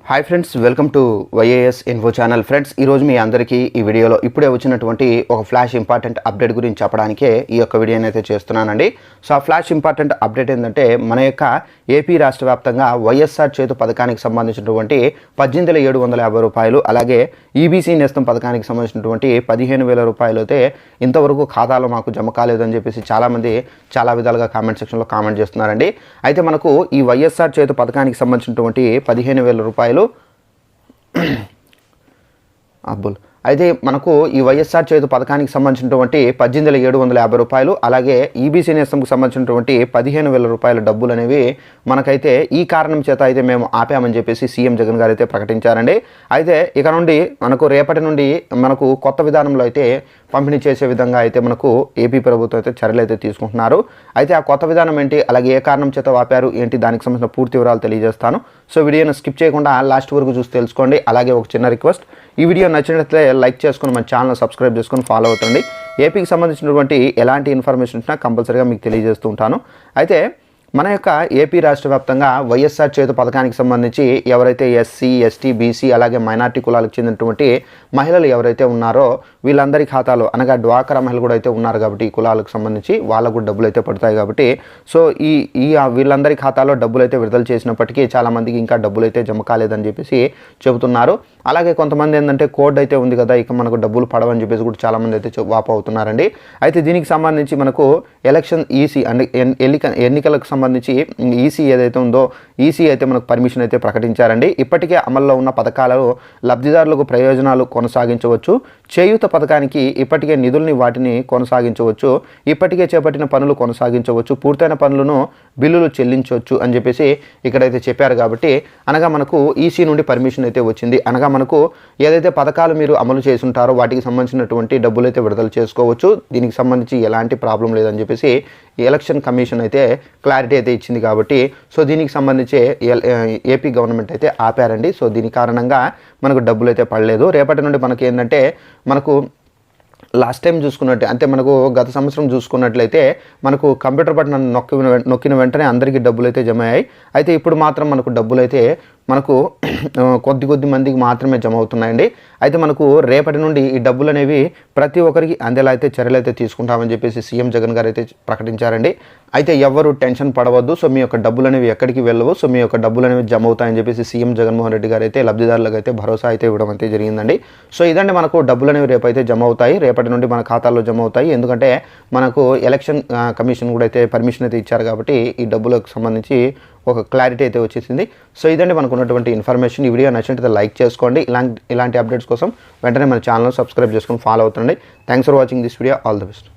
Hi friends, welcome to YAS info channel. Friends, ఈరోజు మీ అందరికీ ఈ వీడియోలో ఇప్పుడే వచ్చినటువంటి ఒక ఫ్లాష్ ఇంపార్టెంట్ అప్డేట్ గురించి చెప్పడానికే ఈ యొక్క వీడియోని అయితే చేస్తున్నానండి. సో ఆ ఫ్లాష్ ఇంపార్టెంట్ అప్డేట్ ఏంటంటే మన యొక్క ఏపీ రాష్ట్ర వ్యాప్తంగా వైఎస్ఆర్ చేతు పథకానికి సంబంధించినటువంటి 18,750 రూపాయలు, అలాగే ఈబీసీ నేస్తం పథకానికి సంబంధించినటువంటి 15,000 రూపాయలు అయితే ఇంతవరకు ఖాతాలో మాకు జమ కాలేదని చెప్పేసి చాలామంది చాలా విధాలుగా కామెంట్ సెక్షన్లో కామెంట్ చేస్తున్నారండి. అయితే మనకు ఈ వైఎస్ఆర్ చేతు పథకానికి సంబంధించినటువంటి 15,000 రూపాయలు అబ్బుల్ అయితే మనకు ఈ వైఎస్ఆర్ చేతు పథకానికి సంబంధించినటువంటి 18,750 రూపాయలు, అలాగే ఈబీసీ నేస్తంకు సంబంధించినటువంటి 15,000 రూపాయల డబ్బులు అనేవి మనకైతే ఈ కారణం చేత అయితే మేము ఆపామని చెప్పేసి సీఎం జగన్ గారు అయితే ప్రకటించారండి. అయితే ఇక నుండి మనకు రేపటి నుండి మనకు కొత్త విధానంలో అయితే పంపిణీ చేసే విధంగా అయితే మనకు ఏపీ ప్రభుత్వం అయితే చర్యలు అయితే తీసుకుంటున్నారు. అయితే ఆ కొత్త విధానం ఏంటి, అలాగే ఏ కారణం చేత ఆపారు ఏంటి, దానికి సంబంధించిన పూర్తి వివరాలు తెలియజేస్తాను. సో వీడియోను స్కిప్ చేయకుండా లాస్ట్ వరకు చూసి తెలుసుకోండి. అలాగే ఒక చిన్న రిక్వెస్ట్, ఈ వీడియో నచ్చినట్లయితే లైక్ చేసుకుని మన ఛానల్ సబ్స్క్రైబ్ చేసుకొని ఫాలో అవుతుంది. ఏపీకి సంబంధించినటువంటి ఎలాంటి ఇన్ఫర్మేషన్ ఉన్నా కంపల్సరీగా మీకు తెలియజేస్తూ ఉంటాను. అయితే మన యొక్క ఏపీ రాష్ట్ర వ్యాప్తంగా వైఎస్ఆర్ చేతు పథకానికి సంబంధించి ఎవరైతే ఎస్సీ, ఎస్టీ, బీసీ అలాగే మైనార్టీ కులాలకు చెందినటువంటి మహిళలు ఎవరైతే ఉన్నారో వీళ్ళందరి ఖాతాలో, అనగా డ్వాక్రా మహిళలు కూడా అయితే ఉన్నారు కాబట్టి ఈ కులాలకు సంబంధించి వాళ్ళకు కూడా డబ్బులు అయితే పడతాయి కాబట్టి సో వీళ్ళందరి ఖాతాలో డబ్బులు అయితే విడుదల చేసినప్పటికీ చాలామందికి ఇంకా డబ్బులు అయితే జమ కాలేదని చెప్పేసి చెబుతున్నారు. అలాగే కొంతమంది ఏంటంటే కోడ్ అయితే ఉంది కదా, ఇక మనకు డబ్బులు పడవని చెప్పేసి కూడా చాలామంది అయితే వాపు అవుతున్నారండి. అయితే దీనికి సంబంధించి మనకు ఎలక్షన్ ఈసీ అంటే ఎన్నికలకు సంబంధించి ఈసీ ఏదైతే ఉందో ఈసీ అయితే మనకు పర్మిషన్ అయితే ప్రకటించారండి. ఇప్పటికే అమల్లో ఉన్న పథకాలలో లబ్ధిదారులకు ప్రయోజనాలు కొనసాగించవచ్చు, చేయూత పథకానికి ఇప్పటికే నిధుల్ని వాటిని కొనసాగించవచ్చు, ఇప్పటికే చేపట్టిన పనులు కొనసాగించవచ్చు, పూర్తయిన పనులను బిల్లులు చెల్లించవచ్చు అని చెప్పేసి ఇక్కడైతే చెప్పారు. కాబట్టి అనగా మనకు ఈసీ నుండి పర్మిషన్ అయితే వచ్చింది. అనగా మనకు ఏదైతే పథకాలు మీరు అమలు చేసి ఉంటారో వాటికి సంబంధించినటువంటి డబ్బులు అయితే విడుదల చేసుకోవచ్చు. దీనికి సంబంధించి ఎలాంటి ప్రాబ్లం లేదని చెప్పేసి ఎలక్షన్ కమిషన్ అయితే క్లారిటీ అయితే ఇచ్చింది. కాబట్టి సో దీనికి సంబంధించి ఏపీ గవర్నమెంట్ అయితే ఆపారండి. సో దీని కారణంగా మనకు డబ్బులు అయితే పడలేదు. రేపటి నుండి మనకి ఏంటంటే మనకు లాస్ట్ టైం చూసుకున్నట్టు అంటే మనకు గత సంవత్సరం చూసుకున్నట్లయితే మనకు కంప్యూటర్ బటన్ నొక్కిన వెంటనే అందరికీ డబ్బులు అయితే జమ అయ్యాయి. అయితే ఇప్పుడు మాత్రం మనకు డబ్బులు అయితే మనకు కొద్ది మందికి మాత్రమే జమ అవుతున్నాయండి. అయితే మనకు రేపటి నుండి ఈ డబ్బులు అనేవి ప్రతి ఒక్కరికి అందేలా అయితే చర్యలు అయితే తీసుకుంటామని చెప్పేసి సీఎం జగన్ గారు అయితే ప్రకటించారండి. అయితే ఎవరు టెన్షన్ పడవద్దు, సో మీ యొక్క డబ్బులు అనేవి ఎక్కడికి వెళ్ళవు, సో మీ యొక్క డబ్బులు అనేవి జమ అవుతాయని చెప్పేసి సీఎం జగన్మోహన్ రెడ్డి గారు అయితే లబ్ధిదారులకు అయితే భరోసా అయితే ఇవ్వడం అయితే జరిగిందండి. సో ఇదండి, మనకు డబ్బులు అనేవి రేపైతే జమ అవుతాయి, రేపటి నుండి మన ఖాతాల్లో జమ అవుతాయి. ఎందుకంటే మనకు ఎలక్షన్ కమిషన్ కూడా అయితే పర్మిషన్ అయితే ఇచ్చారు కాబట్టి ఈ డబ్బులకు సంబంధించి ఒక క్లారిటీ అయితే వచ్చేసింది. సో ఇదండి మనకు ఉన్నటువంటి ఇన్ఫర్మేషన్. ఈ వీడియో నచ్చినట్లయితే లైక్ చేసుకోండి. ఇలాంటి అప్డేట్స్ కోసం వెంటనే మన ఛానల్ సబ్స్క్రైబ్ చేసుకొని ఫాలో అవుతుండండి. Thanks for watching this video. All the best.